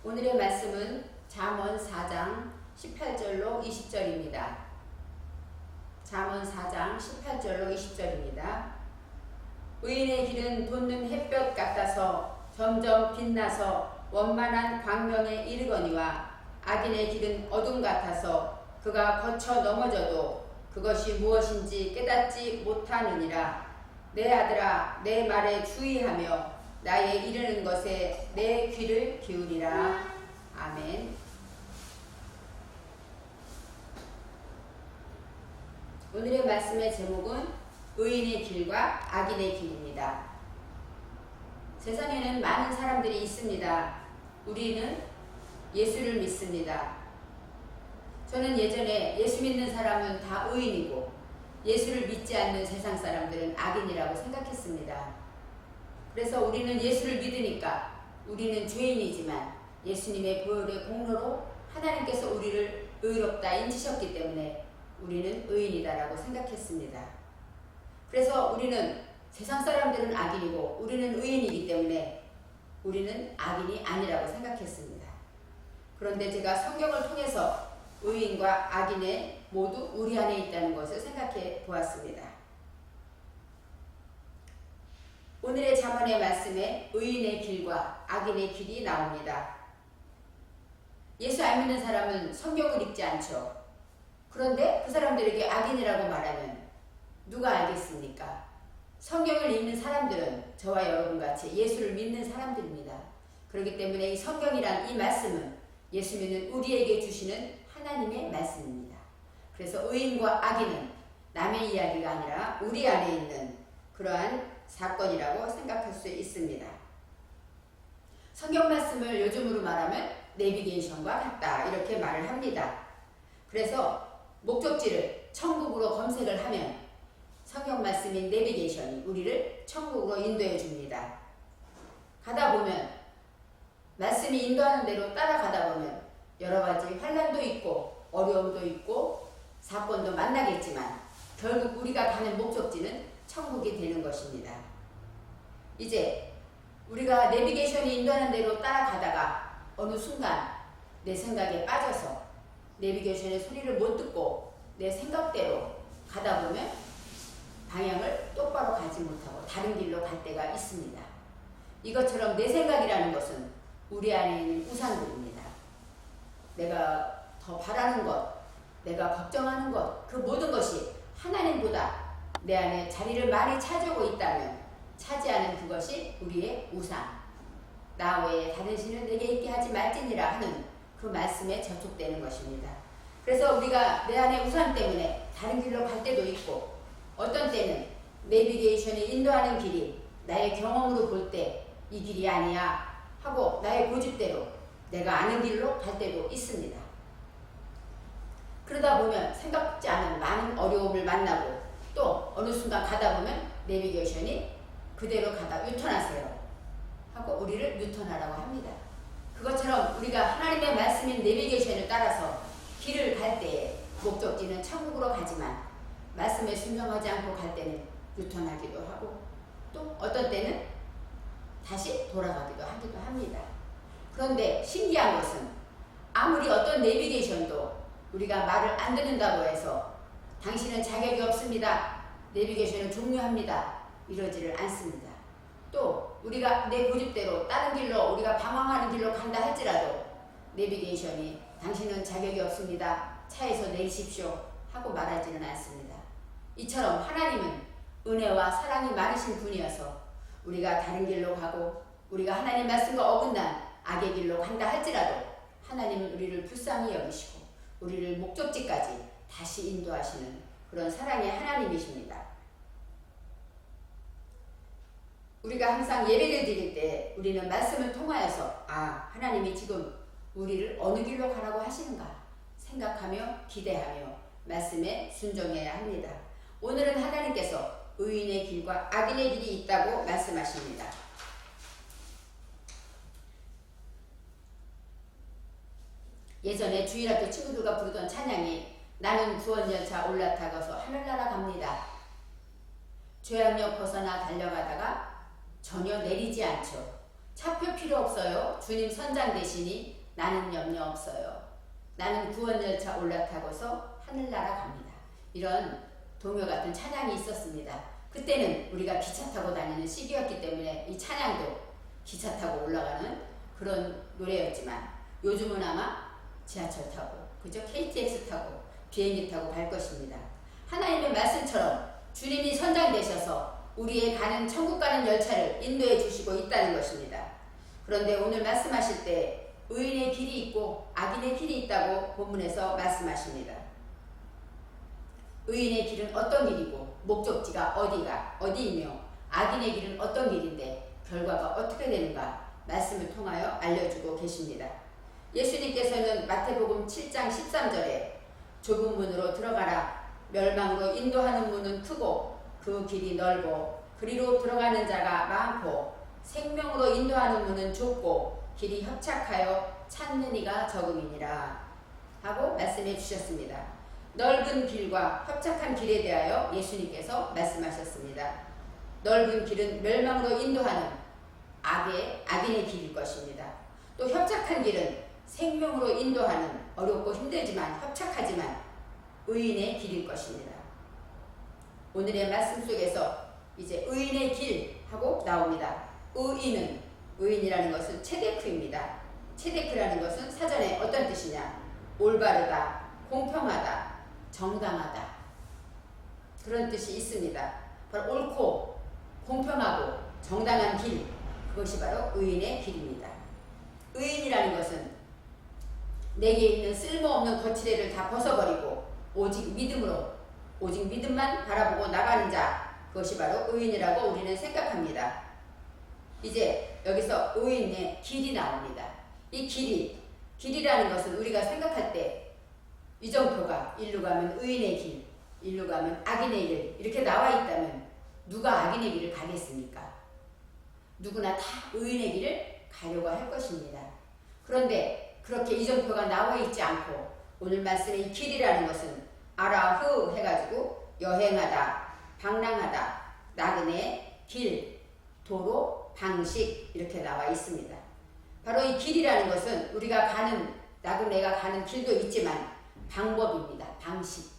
오늘의 말씀은 잠언 4장 18절로 20절입니다. 잠언 4장 18절로 20절입니다. 의인의 길은 돋는 햇볕 같아서 점점 빛나서 원만한 광명에 이르거니와 악인의 길은 어둠 같아서 그가 거쳐 넘어져도 그것이 무엇인지 깨닫지 못하느니라. 내 아들아, 내 말에 주의하며 나의 이르는 것에 내 귀를 기울이라. 아멘. 오늘의 말씀의 제목은 의인의 길과 악인의 길입니다. 세상에는 많은 사람들이 있습니다. 우리는 예수를 믿습니다. 저는 예전에 예수 믿는 사람은 다 의인이고 예수를 믿지 않는 세상 사람들은 악인이라고 생각했습니다. 그래서 우리는 예수를 믿으니까 우리는 죄인이지만 예수님의 보혈의 공로로 하나님께서 우리를 의롭다 인치셨기 때문에 우리는 의인이다라고 생각했습니다. 그래서 우리는 세상 사람들은 악인이고 우리는 의인이기 때문에 우리는 악인이 아니라고 생각했습니다. 그런데 제가 성경을 통해서 의인과 악인의 모두 우리 안에 있다는 것을 생각해 보았습니다. 오늘의 잠언의 말씀에 의인의 길과 악인의 길이 나옵니다. 예수 안 믿는 사람은 성경을 읽지 않죠. 그런데 그 사람들에게 악인이라고 말하면 누가 알겠습니까? 성경을 읽는 사람들은 저와 여러분같이 예수를 믿는 사람들입니다. 그렇기 때문에 이 성경이란 이 말씀은 예수 믿는 우리에게 주시는 하나님의 말씀입니다. 그래서 의인과 악인은 남의 이야기가 아니라 우리 안에 있는 그러한 사건이라고 생각할 수 있습니다. 성경 말씀을 요즘으로 말하면 내비게이션과 같다 이렇게 말을 합니다. 그래서 목적지를 천국으로 검색을 하면 성경 말씀인 내비게이션이 우리를 천국으로 인도해 줍니다. 가다 보면 말씀이 인도하는 대로 따라가다 보면 여러 가지 환난도 있고 어려움도 있고 사건도 만나겠지만 결국 우리가 가는 목적지는 천국이 되는 것입니다. 이제 우리가 내비게이션이 인도하는 대로 따라가다가 어느 순간 내 생각에 빠져서 내비게이션의 소리를 못 듣고 내 생각대로 가다 보면 방향을 똑바로 가지 못하고 다른 길로 갈 때가 있습니다. 이것처럼 내 생각이라는 것은 우리 안에 있는 우상들입니다. 내가 더 바라는 것, 내가 걱정하는 것, 그 모든 것이 하나님보다 내 안에 자리를 많이 차지하고 있다면 차지하는 그것이 우리의 우상. 나 외에 다른 신을 내게 있게 하지 말지니라 하는 그 말씀에 저촉되는 것입니다. 그래서 우리가 내 안에 우상 때문에 다른 길로 갈 때도 있고 어떤 때는 내비게이션이 인도하는 길이 나의 경험으로 볼 때 이 길이 아니야 하고 나의 고집대로 내가 아는 길로 갈 때도 있습니다. 그러다 보면 생각지 않은 많은 어려움을 만나고 또 어느 순간 가다 보면 내비게이션이 그대로 가다 유턴하세요 하고 우리를 유턴하라고 합니다. 그것처럼 우리가 하나님의 말씀인 내비게이션을 따라서 길을 갈 때에 목적지는 천국으로 가지만 말씀에 순종하지 않고 갈 때는 유턴하기도 하고 또 어떤 때는 다시 돌아가기도 하기도 합니다. 그런데 신기한 것은 아무리 어떤 내비게이션도 우리가 말을 안 듣는다고 해서 당신은 자격이 없습니다. 내비게이션은 종료합니다. 이러지를 않습니다. 또 우리가 내 고집대로 다른 길로 우리가 방황하는 길로 간다 할지라도 내비게이션이 당신은 자격이 없습니다. 차에서 내리십시오 하고 말하지는 않습니다. 이처럼 하나님은 은혜와 사랑이 많으신 분이어서 우리가 다른 길로 가고 우리가 하나님 말씀과 어긋난 악의 길로 간다 할지라도 하나님은 우리를 불쌍히 여기시고 우리를 목적지까지 다시 인도하시는 그런 사랑의 하나님이십니다. 우리가 항상 예배를 드릴 때 우리는 말씀을 통하여서 하나님이 지금 우리를 어느 길로 가라고 하시는가 생각하며 기대하며 말씀에 순종해야 합니다. 오늘은 하나님께서 의인의 길과 악인의 길이 있다고 말씀하십니다. 예전에 주일학교 친구들과 부르던 찬양이 나는 구원열차 올라타고서 하늘나라 갑니다. 죄악력 벗어나 달려가다가 전혀 내리지 않죠. 차표 필요 없어요. 주님 선장 되시니 나는 염려 없어요. 나는 구원열차 올라타고서 하늘나라 갑니다. 이런 동요 같은 찬양이 있었습니다. 그때는 우리가 기차 타고 다니는 시기였기 때문에 이 찬양도 기차 타고 올라가는 그런 노래였지만 요즘은 아마 지하철 타고 그죠? KTX 타고 비행기 타고 갈 것입니다. 하나님의 말씀처럼 주님이 선장 되셔서 우리의 가는 천국 가는 열차를 인도해 주시고 있다는 것입니다. 그런데 오늘 말씀하실 때 의인의 길이 있고 악인의 길이 있다고 본문에서 말씀하십니다. 의인의 길은 어떤 길이고 목적지가 어디이며 악인의 길은 어떤 길인데 결과가 어떻게 되는가 말씀을 통하여 알려주고 계십니다. 예수님께서는 마태복음 7장 13절에 좁은 문으로 들어가라. 멸망으로 인도하는 문은 크고 그 길이 넓고 그리로 들어가는 자가 많고 생명으로 인도하는 문은 좁고 길이 협착하여 찾는 이가 적음이니라 하고 말씀해 주셨습니다. 넓은 길과 협착한 길에 대하여 예수님께서 말씀하셨습니다. 넓은 길은 멸망으로 인도하는 악인의 길일 것입니다. 또 협착한 길은 생명으로 인도하는 어렵고 힘들지만 협착하지만 의인의 길일 것입니다. 오늘의 말씀 속에서 이제 의인의 길 하고 나옵니다. 의인이라는 것은 체데크입니다. 체데크라는 것은 사전에 어떤 뜻이냐? 올바르다, 공평하다, 정당하다 그런 뜻이 있습니다. 바로 옳고 공평하고 정당한 길, 그것이 바로 의인의 길입니다. 의인이라는 것은 내게 있는 쓸모없는 거칠애를 다 벗어버리고 오직 믿음만 바라보고 나가는 자, 그것이 바로 의인이라고 우리는 생각합니다. 이제 여기서 의인의 길이 나옵니다. 이 길이라는 것은 우리가 생각할 때 이정표가 일로 가면 의인의 길, 일로 가면 악인의 길 이렇게 나와 있다면 누가 악인의 길을 가겠습니까? 누구나 다 의인의 길을 가려고 할 것입니다. 그런데 그렇게 이정표가 나와 있지 않고 오늘 말씀의 이 길이라는 것은 아라흐 해가지고 여행하다, 방랑하다, 나그네, 길, 도로, 방식 이렇게 나와 있습니다. 바로 이 길이라는 것은 우리가 가는 나그네가 가는 길도 있지만 방법입니다. 방식.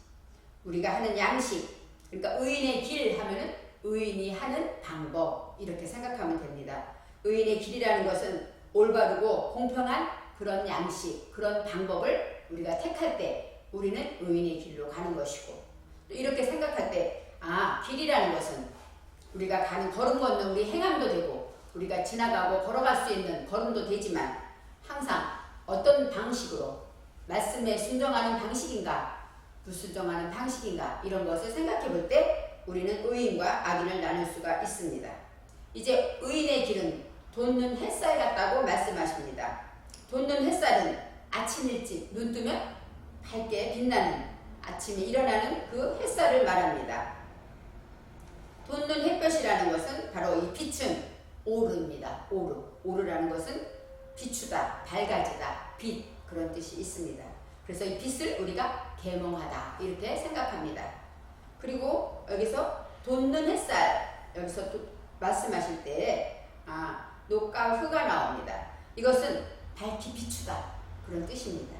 우리가 하는 양식. 그러니까 의인의 길 하면은 의인이 하는 방법 이렇게 생각하면 됩니다. 의인의 길이라는 것은 올바르고 공평한 그런 양식, 그런 방법을 우리가 택할 때 우리는 의인의 길로 가는 것이고 또 이렇게 생각할 때 길이라는 것은 우리가 가는 걸음 걷는 우리 행함도 되고 우리가 지나가고 걸어갈 수 있는 걸음도 되지만 항상 어떤 방식으로 말씀에 순종하는 방식인가 불순종하는 방식인가 이런 것을 생각해 볼 때 우리는 의인과 악인을 나눌 수가 있습니다. 이제 의인의 길은 돋는 햇살 같다고 말씀하십니다. 돋는 햇살은 아침 일찍 눈 뜨면 밝게 빛나는 아침에 일어나는 그 햇살을 말합니다. 돋는 햇볕이라는 것은 바로 이 빛은 오르입니다. 오르라는 것은 비추다, 밝아지다, 빛 그런 뜻이 있습니다. 그래서 이 빛을 우리가 계몽하다 이렇게 생각합니다. 그리고 여기서 돋는 햇살 여기서 또 말씀하실 때 녹과 흑가 나옵니다. 이것은 밝히 비추다 그런 뜻입니다.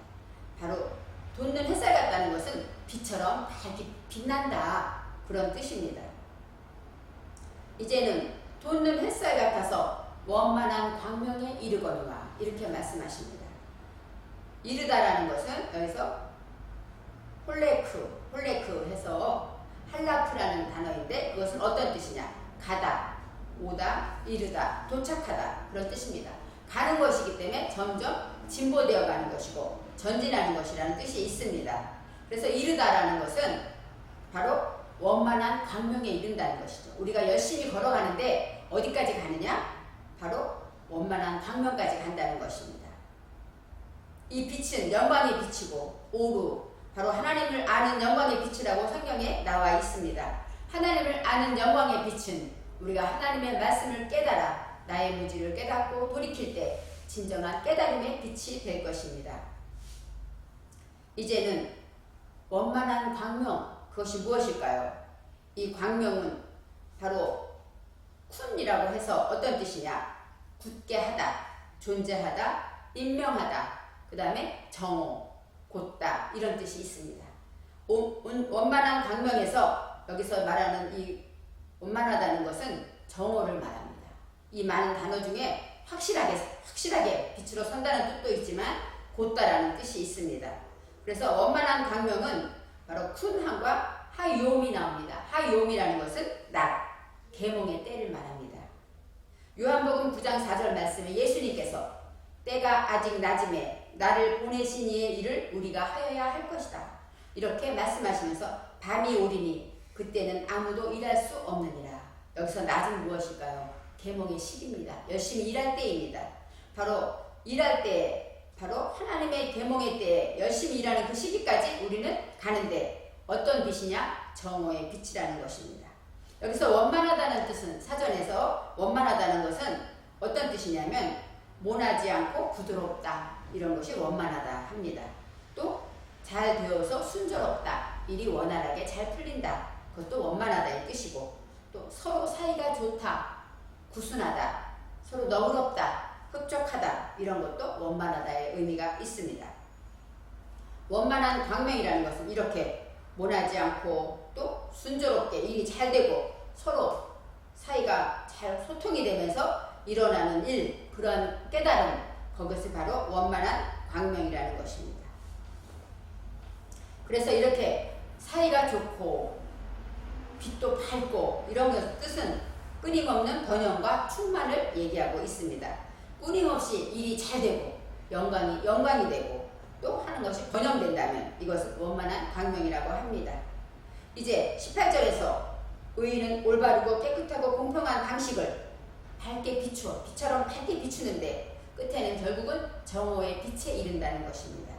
바로 돋는 햇살 같다는 것은 빛처럼 밝게 빛난다 그런 뜻입니다. 이제는 돋는 햇살 같아서 원만한 광명에 이르거니와 이렇게 말씀하십니다. 이르다라는 것은 여기서 홀레크 해서 할라프라는 단어인데 그것은 어떤 뜻이냐? 가다, 오다, 이르다, 도착하다 그런 뜻입니다. 가는 것이기 때문에 점점 진보되어 가는 것이고 전진하는 것이라는 뜻이 있습니다. 그래서 이르다라는 것은 바로 원만한 광명에 이른다는 것이죠. 우리가 열심히 걸어가는데 어디까지 가느냐? 바로 원만한 광명까지 간다는 것입니다. 이 빛은 영광의 빛이고 오루 바로 하나님을 아는 영광의 빛이라고 성경에 나와 있습니다. 하나님을 아는 영광의 빛은 우리가 하나님의 말씀을 깨달아 나의 무지를 깨닫고 돌이킬 때 진정한 깨달음의 빛이 될 것입니다. 이제는 원만한 광명 그것이 무엇일까요? 이 광명은 바로 쿤이라고 해서 어떤 뜻이냐? 굳게 하다, 존재하다, 임명하다, 그 다음에 정오, 곧다 이런 뜻이 있습니다. 원만한 강명에서 여기서 말하는 이 원만하다는 것은 정오를 말합니다. 이 많은 단어 중에 확실하게 빛으로 선다는 뜻도 있지만 곧다라는 뜻이 있습니다. 그래서 원만한 강명은 바로 쿤함과 하요음이 나옵니다. 하요음이라는 것은 낮, 계몽의 때를 말합니다. 요한복음 9장 4절 말씀에 예수님께서 때가 아직 낮음에 나를 보내신 이의 일을 우리가 하여야 할 것이다. 이렇게 말씀하시면서 밤이 오리니 그때는 아무도 일할 수 없느니라. 여기서 낮은 무엇일까요? 계몽의 시기입니다. 열심히 일할 때입니다. 바로 일할 때, 바로 하나님의 계몽의 때에 열심히 일하는 그 시기까지 우리는 가는데 어떤 빛이냐? 정오의 빛이라는 것입니다. 여기서 원만하다는 뜻은 사전에서 원만하다는 것은 어떤 뜻이냐면 모나지 않고 부드럽다 이런 것이 원만하다 합니다. 또 잘 되어서 순조롭다, 일이 원활하게 잘 풀린다, 그것도 원만하다의 뜻이고, 또 서로 사이가 좋다, 구순하다, 서로 너그럽다, 흡족하다 이런 것도 원만하다의 의미가 있습니다. 원만한 광명이라는 것은 이렇게 모나지 않고 또 순조롭게 일이 잘 되고 서로 사이가 잘 소통이 되면서 일어나는 일, 그런 깨달음, 그것이 바로 원만한 광명이라는 것입니다. 그래서 이렇게 사이가 좋고 빛도 밝고 이런 것 뜻은 끊임없는 번영과 충만을 얘기하고 있습니다. 끊임없이 일이 잘 되고 영광이 되고 또 하는 것이 번영된다면 이것을 원만한 광명이라고 합니다. 이제 18절에서 의인은 올바르고 깨끗하고 공평한 방식을 밝게 비추어 빛처럼 밝게 비추는데 끝에는 결국은 정오의 빛에 이른다는 것입니다.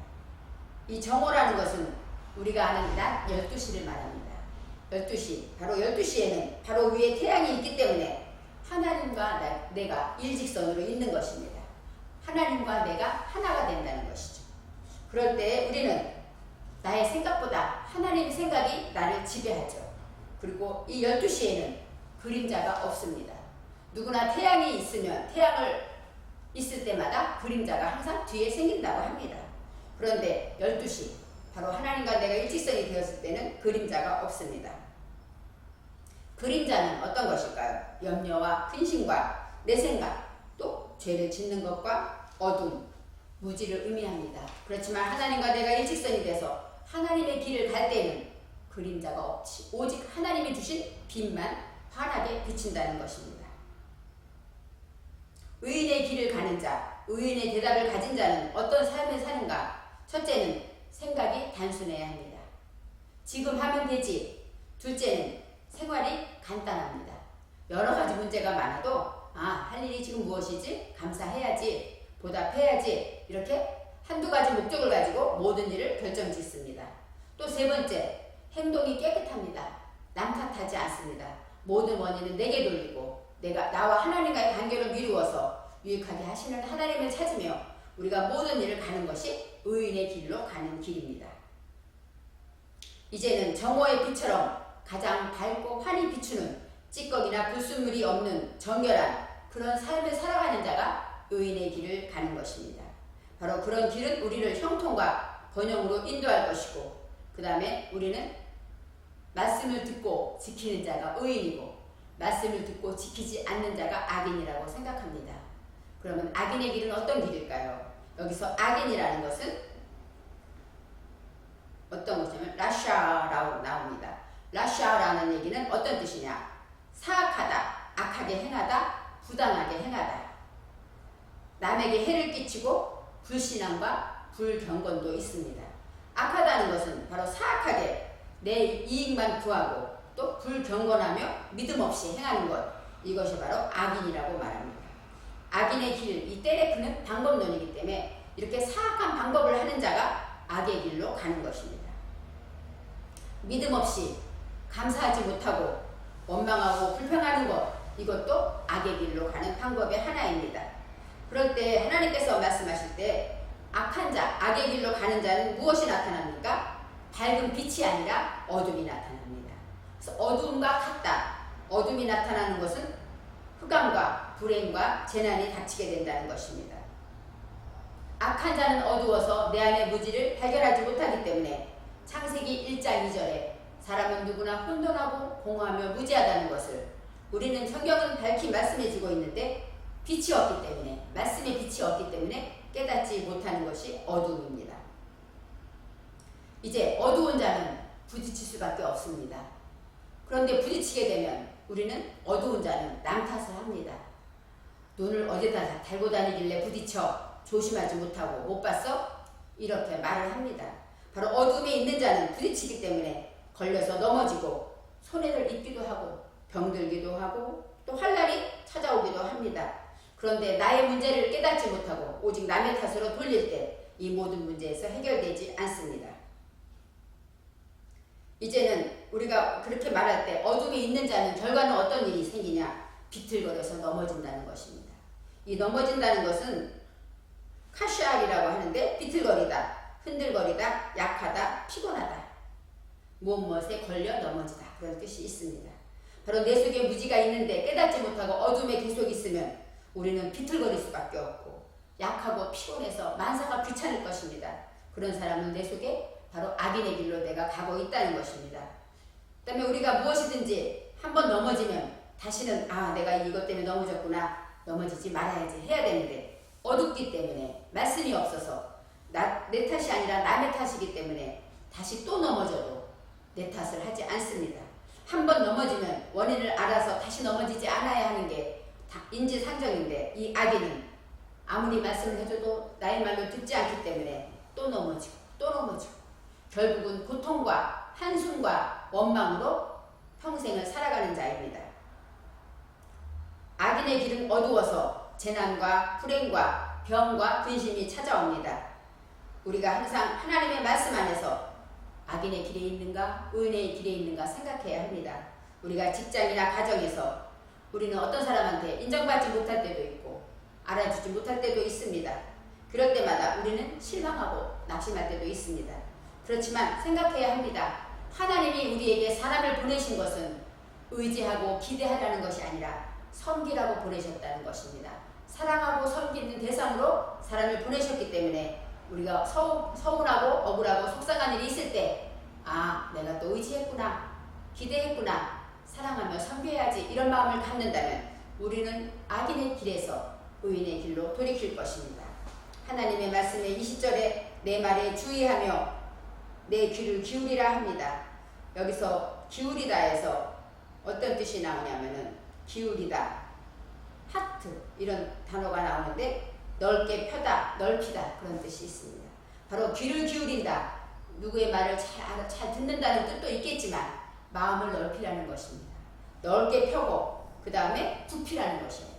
이 정오라는 것은 우리가 아는 낮 12시를 말합니다. 12시, 바로 12시에는 바로 위에 태양이 있기 때문에 하나님과 내가 일직선으로 있는 것입니다. 하나님과 내가 하나가 된다는 것이죠. 그럴 때 우리는 나의 생각보다 하나님의 생각이 나를 지배하죠. 그리고 이 12시에는 그림자가 없습니다. 누구나 태양이 있으면 태양을 있을 때마다 그림자가 항상 뒤에 생긴다고 합니다. 그런데 12시, 바로 하나님과 내가 일직선이 되었을 때는 그림자가 없습니다. 그림자는 어떤 것일까요? 염려와 근심과 내 생각, 또 죄를 짓는 것과 어둠, 무지를 의미합니다. 그렇지만 하나님과 내가 일직선이 돼서 하나님의 길을 갈 때는 그림자가 없지, 오직 하나님이 주신 빛만 환하게 비친다는 것입니다. 의인의 길을 가는 자, 의인의 대답을 가진 자는 어떤 삶을 사는가? 첫째는 생각이 단순해야 합니다. 지금 하면 되지. 둘째는 생활이 간단합니다. 여러 가지 문제가 많아도 할 일이 지금 무엇이지? 감사해야지. 보답해야지. 이렇게 한두 가지 목적을 가지고 모든 일을 결정짓습니다. 또 세 번째, 행동이 깨끗합니다. 남 탓하지 않습니다. 모든 원인은 내게 돌리고 내가 나와 하나님과의 관계를 미루어서 유익하게 하시는 하나님을 찾으며 우리가 모든 일을 가는 것이 의인의 길로 가는 길입니다. 이제는 정오의 빛처럼 가장 밝고 환히 비추는 찌꺼기나 불순물이 없는 정결한 그런 삶을 살아가는 자가 의인의 길을 가는 것입니다. 바로 그런 길은 우리를 형통과 번영으로 인도할 것이고, 그 다음에 우리는 말씀을 듣고 지키는 자가 의인이고 말씀을 듣고 지키지 않는 자가 악인이라고 생각합니다. 그러면 악인의 길은 어떤 길일까요? 여기서 악인이라는 것은 어떤 것이냐면 라샤라고 나옵니다. 라샤라는 얘기는 어떤 뜻이냐? 사악하다, 악하게 행하다, 부당하게 행하다. 남에게 해를 끼치고 불신앙과 불경건도 있습니다. 악하다는 것은 바로 사악하게 내 이익만 구하고 또 불경건하며 믿음 없이 행하는 것, 이것이 바로 악인이라고 말합니다. 악인의 길, 이 때레크는 방법론이기 때문에 이렇게 사악한 방법을 하는 자가 악의 길로 가는 것입니다. 믿음 없이 감사하지 못하고 원망하고 불평하는 것, 이것도 악의 길로 가는 방법의 하나입니다. 그럴 때 하나님께서 말씀하실 때 악한 자, 악의 길로 가는 자는 무엇이 나타납니까? 밝은 빛이 아니라 어둠이 나타납니다. 그래서 어둠과 같다. 어둠이 나타나는 것은 흑암과 불행과 재난이 닥치게 된다는 것입니다. 악한 자는 어두워서 내 안의 무지를 발견하지 못하기 때문에 창세기 1장 2절에 사람은 누구나 혼돈하고 공허하며 무지하다는 것을 우리는 성경은 밝히 말씀해주고 있는데 빛이 없기 때문에, 말씀의 빛이 없기 때문에 깨닫지 못하는 것이 어두움입니다. 이제 어두운 자는 부딪힐 수밖에 없습니다. 그런데 부딪히게 되면 우리는 어두운 자는 남 탓을 합니다. 눈을 어디다 달고 다니길래 부딪혀 조심하지 못하고 못 봤어? 이렇게 말을 합니다. 바로 어둠에 있는 자는 부딪히기 때문에 걸려서 넘어지고 손해를 입기도 하고 병들기도 하고 또 환난이 찾아오기도 합니다. 그런데 나의 문제를 깨닫지 못하고 오직 남의 탓으로 돌릴 때 이 모든 문제에서 해결되지 않습니다. 이제는 우리가 그렇게 말할 때 어둠에 있는 자는 결과는 어떤 일이 생기냐? 비틀거려서 넘어진다는 것입니다. 이 넘어진다는 것은 카시알이라고 하는데 비틀거리다, 흔들거리다, 약하다, 피곤하다, 무엇에 걸려 넘어지다 그런 뜻이 있습니다. 바로 내 속에 무지가 있는데 깨닫지 못하고 어둠에 계속 있으면 우리는 비틀거릴 수밖에 없고 약하고 피곤해서 만사가 귀찮을 것입니다. 그런 사람은 내 속에 바로 악인의 길로 내가 가고 있다는 것입니다. 그 다음에 우리가 무엇이든지 한번 넘어지면 다시는 내가 이것 때문에 넘어졌구나, 넘어지지 말아야지 해야 되는데 어둡기 때문에 말씀이 없어서 내 탓이 아니라 남의 탓이기 때문에 다시 또 넘어져도 내 탓을 하지 않습니다. 한번 넘어지면 원인을 알아서 다시 넘어지지 않아야 하는 게 인지상정인데 이 악인은 아무리 말씀을 해줘도 나의 말로 듣지 않기 때문에 또 넘어지고 또 넘어지고 결국은 고통과 한숨과 원망으로 평생을 살아가는 자입니다. 악인의 길은 어두워서 재난과 불행과 병과 근심이 찾아옵니다. 우리가 항상 하나님의 말씀 안에서 악인의 길에 있는가 의인의 길에 있는가 생각해야 합니다. 우리가 직장이나 가정에서 우리는 어떤 사람한테 인정받지 못할 때도 있고 알아주지 못할 때도 있습니다. 그럴 때마다 우리는 실망하고 낙심할 때도 있습니다. 그렇지만 생각해야 합니다. 하나님이 우리에게 사람을 보내신 것은 의지하고 기대하라는 것이 아니라 섬기라고 보내셨다는 것입니다. 사랑하고 섬기는 대상으로 사람을 보내셨기 때문에 우리가 서운하고 억울하고 속상한 일이 있을 때 내가 또 의지했구나, 기대했구나, 사랑하며 섬겨야지 이런 마음을 갖는다면 우리는 악인의 길에서 의인의 길로 돌이킬 것입니다. 하나님의 말씀에 20절에 내 말에 주의하며 내 귀를 기울이라 합니다. 여기서 기울이다에서 어떤 뜻이 나오냐면은 기울이다, 하트 이런 단어가 나오는데 넓게 펴다, 넓히다 그런 뜻이 있습니다. 바로 귀를 기울인다. 누구의 말을 잘 듣는다는 뜻도 있겠지만 마음을 넓히라는 것입니다. 넓게 펴고 그 다음에 굽히라는 것이에요.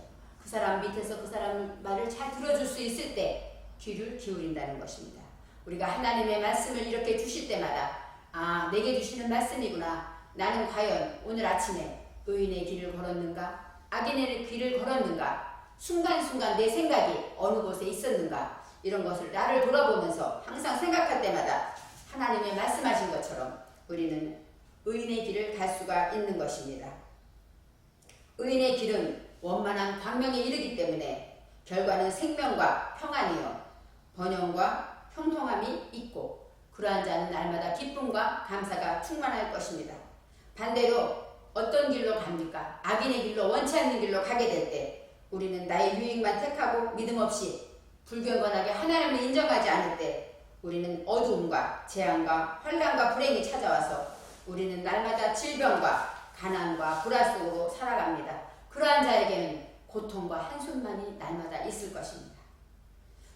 그 사람 밑에서 그 사람 말을 잘 들어줄 수 있을 때 귀를 기울인다는 것입니다. 우리가 하나님의 말씀을 이렇게 주실 때마다 내게 주시는 말씀이구나. 나는 과연 오늘 아침에 의인의 길을 걸었는가? 악인의 길을 걸었는가? 순간순간 내 생각이 어느 곳에 있었는가? 이런 것을 나를 돌아보면서 항상 생각할 때마다 하나님의 말씀하신 것처럼 우리는 의인의 길을 갈 수가 있는 것입니다. 의인의 길은 원만한 광명에 이르기 때문에 결과는 생명과 평안이요 번영과 형통함이 있고 그러한 자는 날마다 기쁨과 감사가 충만할 것입니다. 반대로 어떤 길로 갑니까? 악인의 길로 원치 않는 길로 가게 될 때 우리는 나의 유익만 택하고 믿음 없이 불경건하게 하나님을 인정하지 않을 때 우리는 어두움과 재앙과 환난과 불행이 찾아와서 우리는 날마다 질병과 가난과 불화 속으로 살아갑니다. 그러한 자에게는 고통과 한숨만이 날마다 있을 것입니다.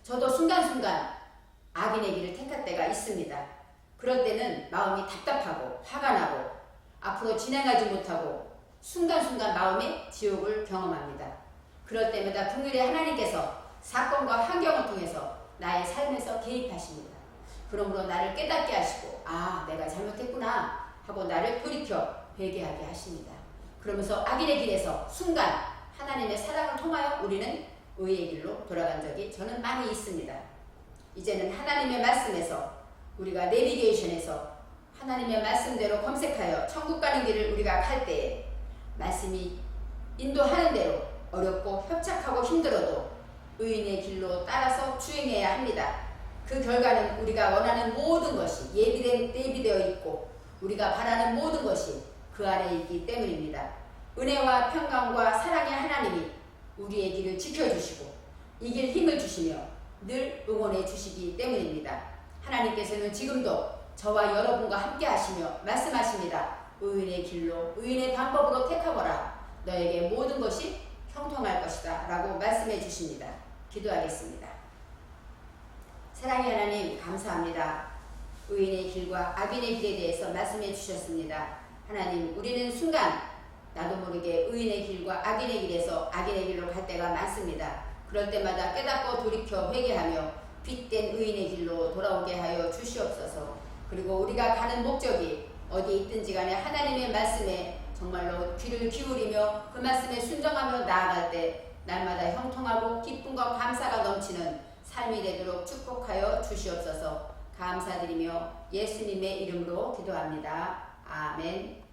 저도 순간순간 악인의 길을 택할 때가 있습니다. 그럴 때는 마음이 답답하고 화가 나고 앞으로 진행하지 못하고 순간순간 마음의 지옥을 경험합니다. 그럴 때마다 긍휼의 하나님께서 사건과 환경을 통해서 나의 삶에서 개입하십니다. 그러므로 나를 깨닫게 하시고 내가 잘못했구나 하고 나를 돌이켜 회개하게 하십니다. 그러면서 악인의 길에서 순간 하나님의 사랑을 통하여 우리는 의의 길로 돌아간 적이 저는 많이 있습니다. 이제는 하나님의 말씀에서 우리가 내비게이션에서 하나님의 말씀대로 검색하여 천국 가는 길을 우리가 갈 때에 말씀이 인도하는 대로 어렵고 협착하고 힘들어도 의인의 길로 따라서 주행해야 합니다. 그 결과는 우리가 원하는 모든 것이 예비되어 있고 우리가 바라는 모든 것이 그 안에 있기 때문입니다. 은혜와 평강과 사랑의 하나님이 우리의 길을 지켜주시고 이길 힘을 주시며 늘 응원해 주시기 때문입니다. 하나님께서는 지금도 저와 여러분과 함께 하시며 말씀하십니다. 의인의 길로 의인의 방법으로 택하거라. 너에게 모든 것이 형통할 것이다 라고 말씀해 주십니다. 기도하겠습니다. 사랑의 하나님 감사합니다. 의인의 길과 악인의 길에 대해서 말씀해 주셨습니다. 하나님, 우리는 순간 나도 모르게 의인의 길과 악인의 길에서 악인의 길로 갈 때가 많습니다. 그럴 때마다 깨닫고 돌이켜 회개하며 빛된 의인의 길로 돌아오게 하여 주시옵소서. 그리고 우리가 가는 목적이 어디 있든지 간에 하나님의 말씀에 정말로 귀를 기울이며 그 말씀에 순종하며 나아갈 때 날마다 형통하고 기쁨과 감사가 넘치는 삶이 되도록 축복하여 주시옵소서. 감사드리며 예수님의 이름으로 기도합니다. 아멘.